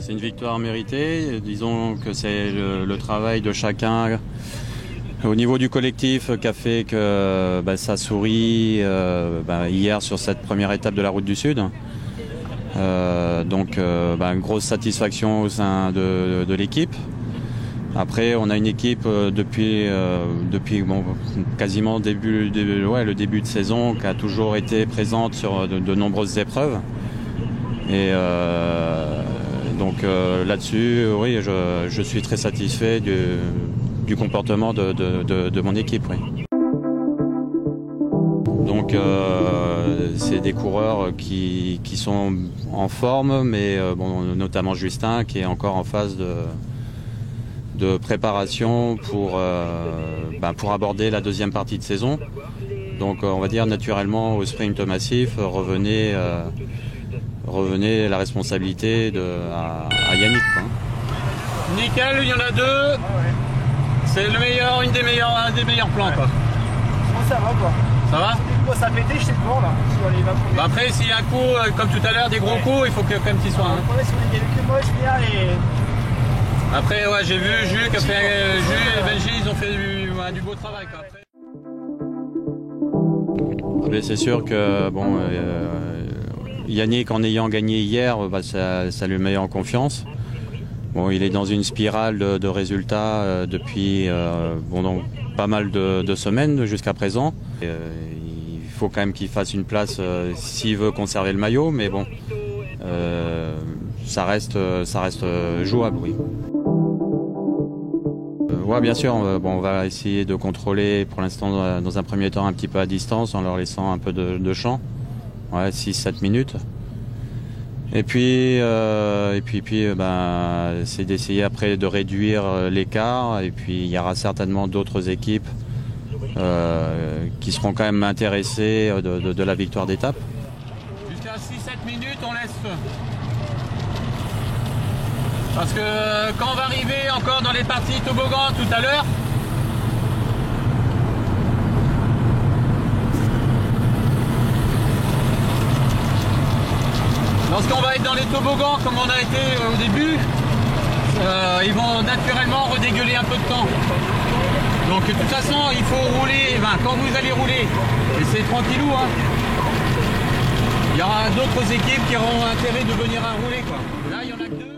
C'est une victoire méritée. Disons que c'est le travail de chacun au niveau du collectif qui a fait que ça sourit hier sur cette première étape de la Route du Sud. Une grosse satisfaction au sein de l'équipe. Après, on a une équipe depuis quasiment le début de saison qui a toujours été présente sur de nombreuses épreuves. Et là-dessus, oui, je suis très satisfait du comportement de mon équipe. Oui. Donc c'est des coureurs qui sont en forme, mais notamment Justin qui est encore en phase de préparation pour aborder la deuxième partie de saison. Donc on va dire naturellement au sprint massif revenait la responsabilité à Yannick. Quoi. Nickel, il y en a deux. C'est un des meilleurs plans. Quoi. Bon, ça va quoi. Ça va? Moi ça a pété, je sais devant là. Après s'il y a un coup, comme tout à l'heure, des gros coups, il faut que quand même qu'il soit. Hein. Il y a que moi, je viens et... Après ouais, j'ai vu Jules et Benji, ils ont fait du beau travail. Quoi. Mais c'est sûr que Yannick, en ayant gagné hier, ça lui met en confiance. Bon, il est dans une spirale de résultats depuis pas mal de semaines jusqu'à présent. Il faut quand même qu'il fasse une place s'il veut conserver le maillot, mais bon, ça reste jouable, oui. Ouais, bien sûr, on va essayer de contrôler pour l'instant dans un premier temps un petit peu à distance en leur laissant un peu de champ, 6-7 minutes. Et puis c'est d'essayer après de réduire l'écart. Et puis il y aura certainement d'autres équipes qui seront quand même intéressées de la victoire d'étape. Jusqu'à 6-7 minutes, on laisse. Parce que quand on va arriver encore dans les parties toboggan tout à l'heure, lorsqu'on va être dans les toboggans comme on a été au début, ils vont naturellement redégueuler un peu de temps. Donc de toute façon, il faut rouler, quand vous allez rouler, et c'est tranquillou, hein, il y aura d'autres équipes qui auront intérêt de venir à rouler. Quoi. Là, il y en a que deux.